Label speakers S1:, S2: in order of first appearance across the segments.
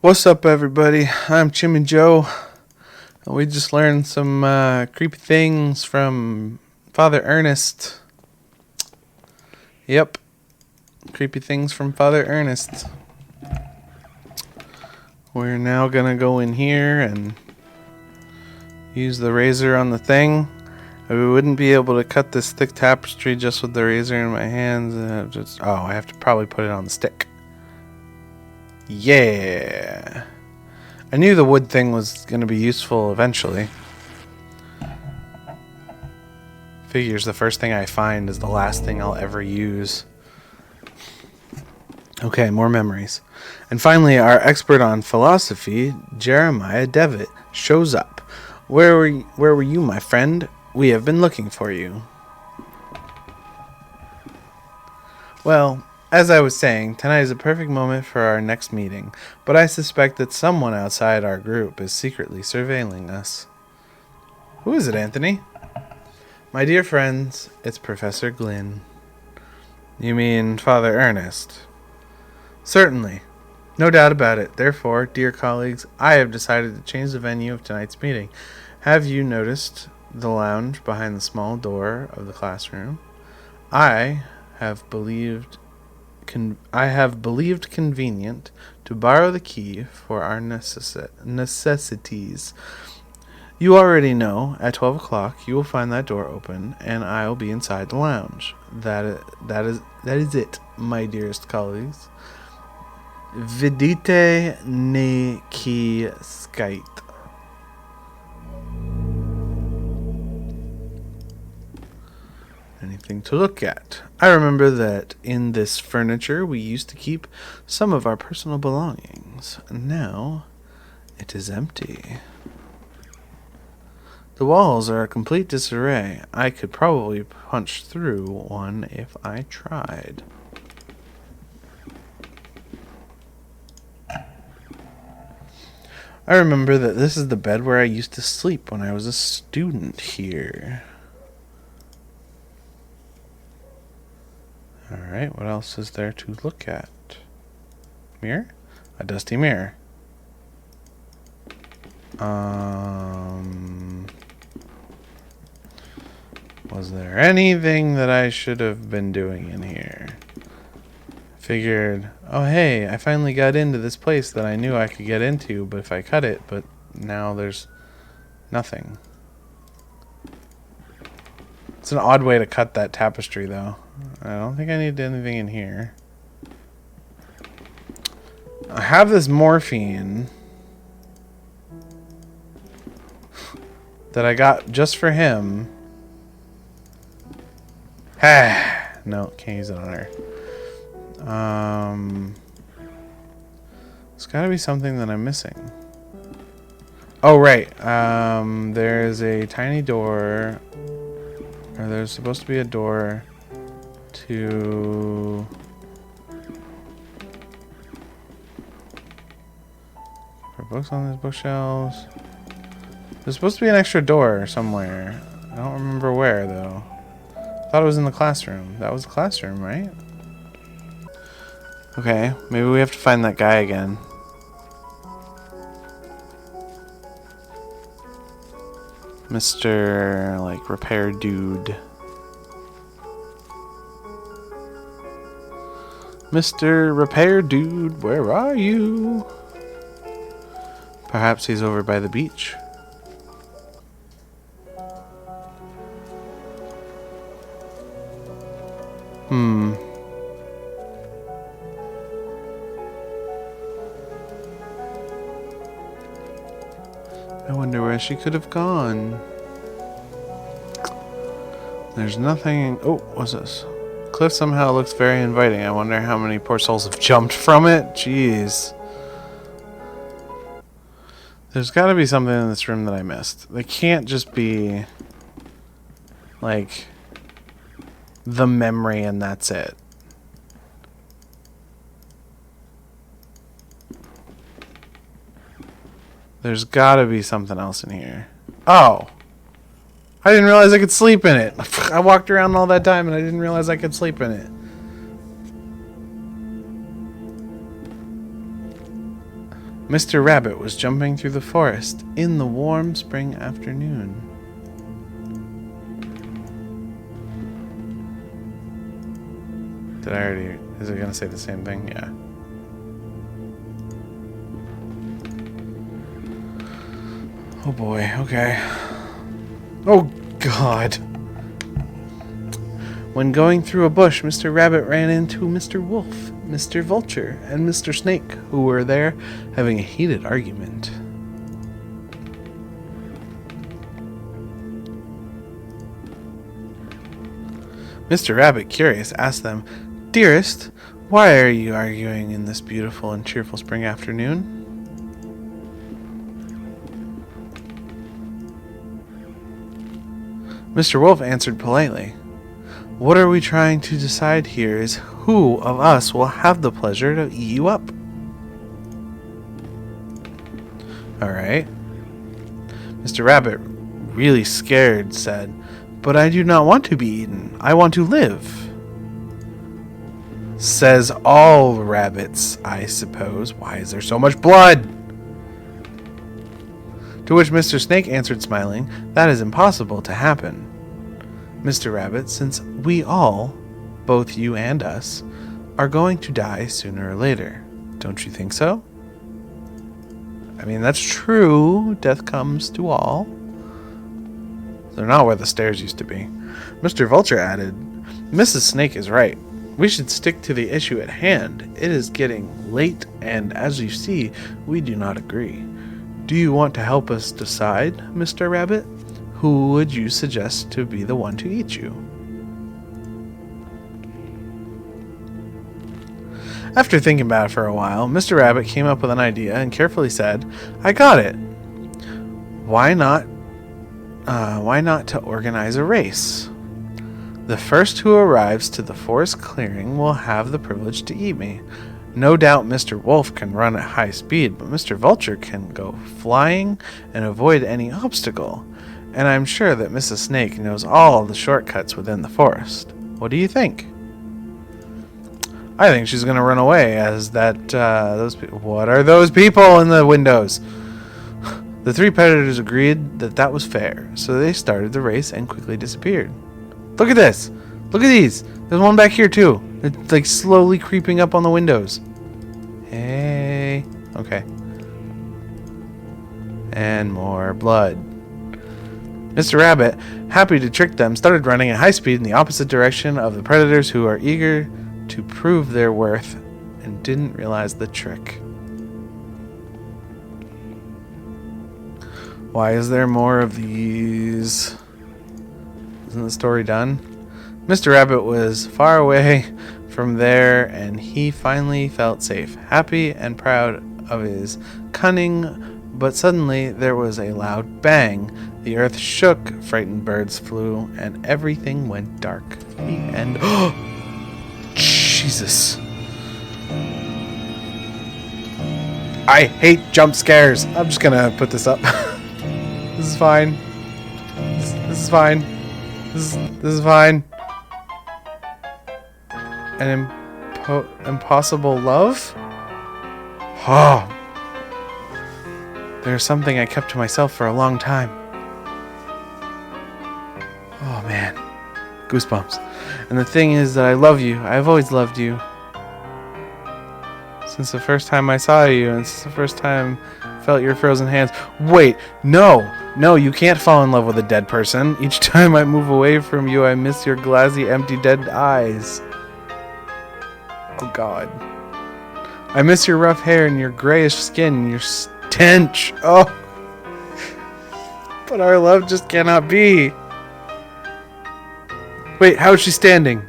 S1: What's up, everybody? I'm Chimyjoe, and we just learned some creepy things from Father Ernest. Yep, creepy things from Father Ernest. We're now gonna go in here and use the razor on the thing. We wouldn't be able to cut this thick tapestry just with the razor in my hands. I have to probably put it on the stick. Yeah. I knew the wood thing was going to be useful eventually. Figures the first thing I find is the last thing I'll ever use. Okay, more memories. And finally, our expert on philosophy, Jeremiah Devitt, shows up. Where were you, my friend? We have been looking for you. Well, as I was saying, tonight is a perfect moment for our next meeting, but I suspect that someone outside our group is secretly surveilling us. Who is it, Anthony? My dear friends, it's Professor Glynn. You mean Father Ernest? Certainly. No doubt about it. Therefore, dear colleagues, I have decided to change the venue of tonight's meeting. Have you noticed the lounge behind the small door of the classroom? I have believed convenient to borrow the key for our necessities. You already know, at 12 o'clock, you will find that door open, and I will be inside the lounge. That is it, my dearest colleagues. Vidite ne qui skite. Anything to look at. I remember that in this furniture we used to keep some of our personal belongings. Now it is empty. The walls are a complete disarray. I could probably punch through one if I tried. I remember that this is the bed where I used to sleep when I was a student here. Alright, what else is there to look at? Mirror? A dusty mirror. Was there anything that I should have been doing in here? Figured, oh hey, I finally got into this place that I knew I could get into, but if I cut it, but now there's nothing. It's an odd way to cut that tapestry, though. I don't think I need anything in here. I have this morphine that I got just for him. No, can't use it on her. It's gotta be something that I'm missing. Oh, right. There's a tiny door. Or there's supposed to be a door to... For books on these bookshelves. There's supposed to be an extra door somewhere. I don't remember where, though. I thought it was in the classroom. That was the classroom, right? Okay, maybe we have to find that guy again. Mr. like repair dude. Mr. Repair Dude, where are you? Perhaps he's over by the beach. I wonder where she could have gone. There's nothing... Oh, what's this? Cliff somehow looks very inviting. I wonder how many poor souls have jumped from it. Jeez. There's got to be something in this room that I missed. They can't just be... like... the memory and that's it. There's gotta be something else in here. Oh! I didn't realize I could sleep in it. I walked around all that time and I didn't realize I could sleep in it. Mr. Rabbit was jumping through the forest in the warm spring afternoon. Did I already... Is it going to say the same thing? Yeah. Oh boy, okay. Oh God. When going through a bush, Mr. Rabbit ran into Mr. Wolf, Mr. Vulture, and Mr. Snake, who were there having a heated argument. Mr. Rabbit, curious, asked them, "Dearest, why are you arguing in this beautiful and cheerful spring afternoon?" Mr. Wolf answered politely, "What are we trying to decide here is who of us will have the pleasure to eat you up." Alright. Mr. Rabbit, really scared, said, "But I do not want to be eaten. I want to live." Says all rabbits, I suppose. Why is there so much blood? To which Mr. Snake answered, smiling, "That is impossible to happen, Mr. Rabbit, since we all, both you and us, are going to die sooner or later. Don't you think so?" I mean, that's true. Death comes to all. They're not where the stairs used to be. Mr. Vulture added, "Mrs. Snake is right. We should stick to the issue at hand. It is getting late, and as you see, we do not agree. Do you want to help us decide, Mr. Rabbit? Who would you suggest to be the one to eat you?" After thinking about it for a while, Mr. Rabbit came up with an idea and carefully said, "I got it. Why not to organize a race? The first who arrives to the forest clearing will have the privilege to eat me. No doubt Mr. Wolf can run at high speed, but Mr. Vulture can go flying and avoid any obstacle. And I'm sure that Mrs. Snake knows all the shortcuts within the forest. What do you think?" I think she's going to run away as those people... What are those people in the windows? The three predators agreed that that was fair, so they started the race and quickly disappeared. Look at this! Look at these! There's one back here too. It's like slowly creeping up on the windows. Hey. Okay. And more blood. Mr. Rabbit, happy to trick them, started running at high speed in the opposite direction of the predators who are eager to prove their worth and didn't realize the trick. Why is there more of these? Isn't the story done? Mr. Rabbit was far away from there, and he finally felt safe, happy and proud of his cunning. But suddenly there was a loud bang. The earth shook, frightened birds flew, and everything went dark. The end. Oh, Jesus. I hate jump scares. I'm just gonna put this up. This is fine. This is fine. This is fine. An impossible love? Oh. There's something I kept to myself for a long time. Oh man. Goosebumps. And the thing is that I love you. I've always loved you. Since the first time I saw you, and since the first time I felt your frozen hands. Wait, no! No, you can't fall in love with a dead person. Each time I move away from you, I miss your glassy, empty, dead eyes. Oh God. I miss your rough hair and your grayish skin, your stench. Oh. But our love just cannot be. Wait, how is she standing?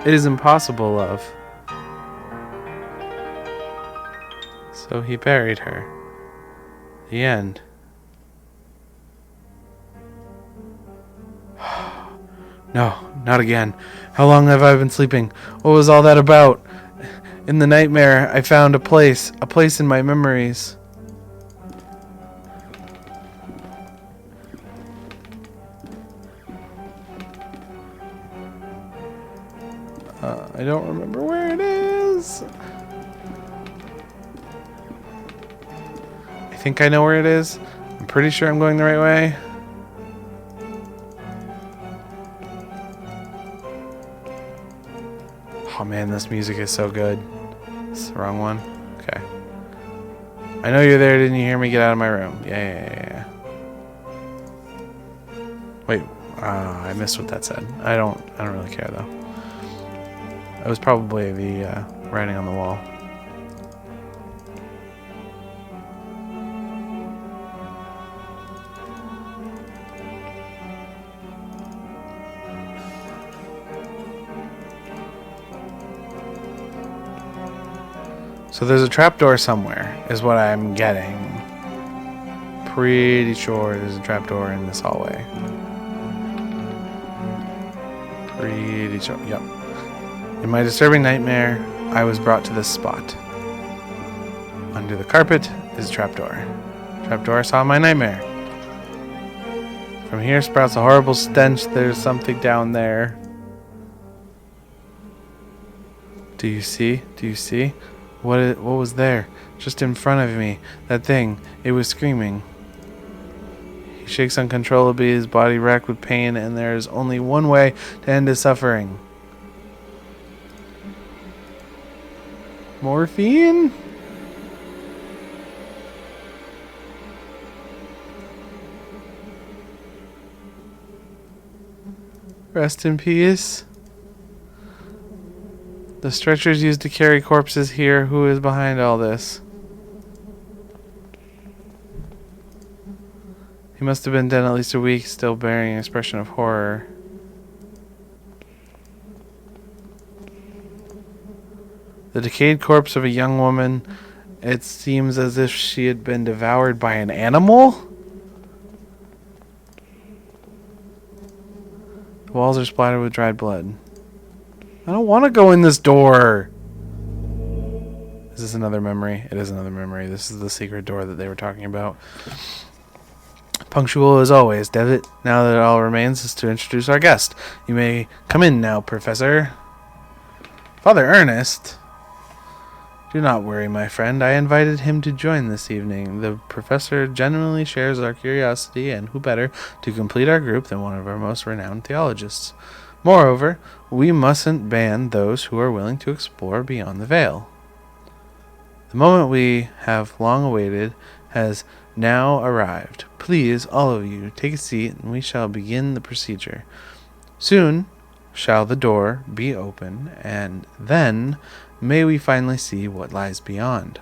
S1: It is impossible, love. So he buried her. The end. No, not again. How long have I been sleeping? What was all that about? In the nightmare, I found a place in my memories. I don't remember where it is. I think I know where it is. I'm pretty sure I'm going the right way. Oh man, this music is so good. It's the wrong one. Okay. I know you're there. Didn't you hear me get out of my room? Yeah. Wait. I missed what that said. I don't really care though. It was probably the writing on the wall. So there's a trapdoor somewhere, is what I'm getting. Pretty sure there's a trapdoor in this hallway. Pretty sure, yep. In my disturbing nightmare, I was brought to this spot. Under the carpet is a trapdoor. Trapdoor I saw in my nightmare. From here sprouts a horrible stench. There's something down there. Do you see? Do you see? What was there? Just in front of me. That thing. It was screaming. He shakes uncontrollably, his body racked with pain, and there is only one way to end his suffering. Morphine? Rest in peace. The stretchers used to carry corpses here. Who is behind all this? He must have been dead at least a week, still bearing an expression of horror. The decayed corpse of a young woman. It seems as if she had been devoured by an animal? The walls are splattered with dried blood. I don't want to go in this door. Is this another memory? It is another memory. This is the secret door that they were talking about. Punctual as always, Devitt. Now that all remains is to introduce our guest. You may come in now, Professor. Father Ernest. Do not worry, my friend. I invited him to join this evening. The professor genuinely shares our curiosity, and who better to complete our group than one of our most renowned theologists? Moreover, we mustn't ban those who are willing to explore beyond the veil. The moment we have long awaited has now arrived. Please, all of you, take a seat, and we shall begin the procedure. Soon shall the door be open, and then may we finally see what lies beyond.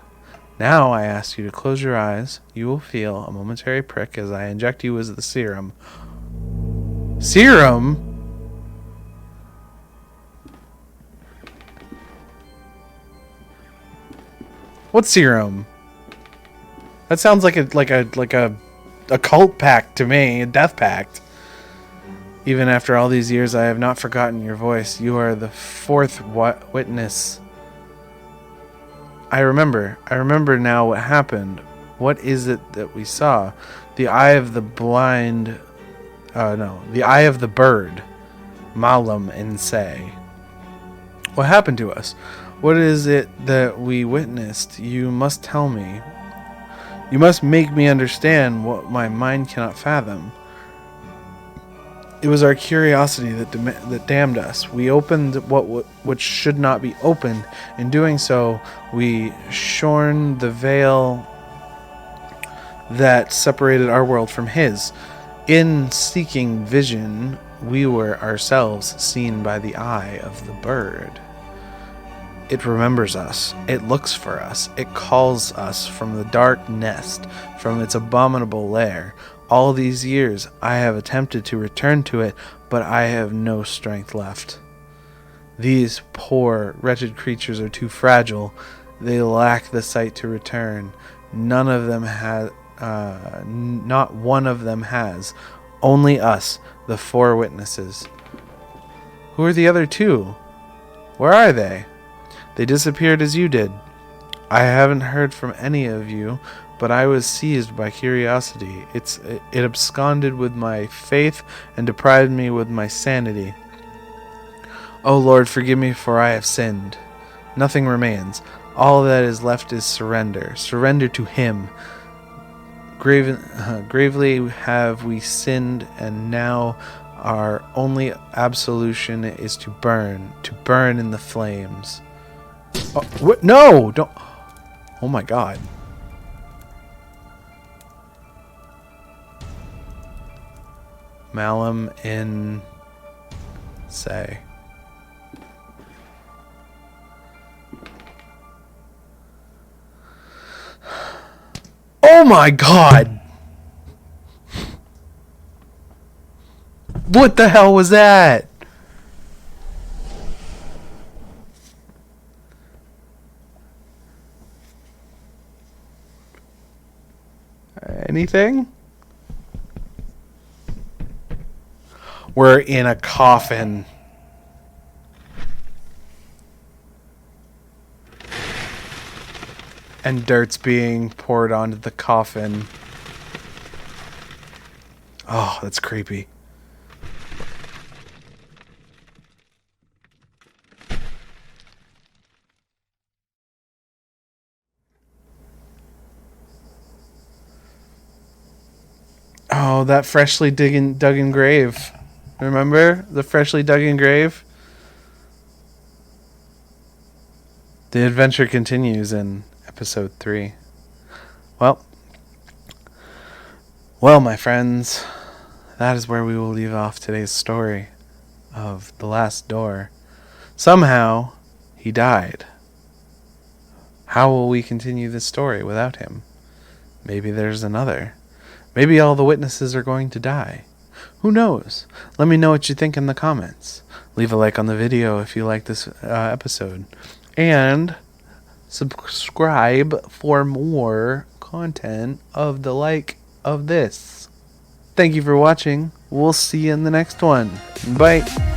S1: Now I ask you to close your eyes. You will feel a momentary prick as I inject you with the serum. Serum? What serum? That sounds like a cult pact to me, a death pact. Even after all these years, I have not forgotten your voice. You are the fourth witness. I remember now what happened. What is it that we saw? The eye of the blind. The eye of the bird. Malum in se. What happened to us? What is it that we witnessed? You must tell me. You must make me understand what my mind cannot fathom. It was our curiosity that damned us. We opened which should not be opened. In doing so, we shorn the veil that separated our world from his. In seeking vision, we were ourselves seen by the eye of the bird. It remembers us. It looks for us. It calls us from the dark nest, from its abominable lair. All these years I have attempted to return to it, but I have no strength left. These poor, wretched creatures are too fragile. They lack the sight to return. None of them has, not one of them has. Only us, the four witnesses. Who are the other two? Where are they? They disappeared as you did. I haven't heard from any of you, but I was seized by curiosity. It absconded with my faith and deprived me with my sanity. O Lord, forgive me, for I have sinned. Nothing remains. All that is left is surrender. Surrender to him. Gravely have we sinned, and now our only absolution is to burn in the flames. Oh, what? No! Don't. Oh my god. Malum in say. Oh my god! What the hell was that? Anything? We're in a coffin. And dirt's being poured onto the coffin. Oh, that's creepy. Oh, that freshly dug in grave. Remember the freshly dug in grave? The adventure continues in episode 3. Well, my friends, that is where we will leave off today's story of The Last Door. Somehow, he died. How will we continue this story without him? Maybe there's another. Maybe all the witnesses are going to die. Who knows? Let me know what you think in the comments. Leave a like on the video if you like this episode. And subscribe for more content of the like of this. Thank you for watching. We'll see you in the next one. Bye.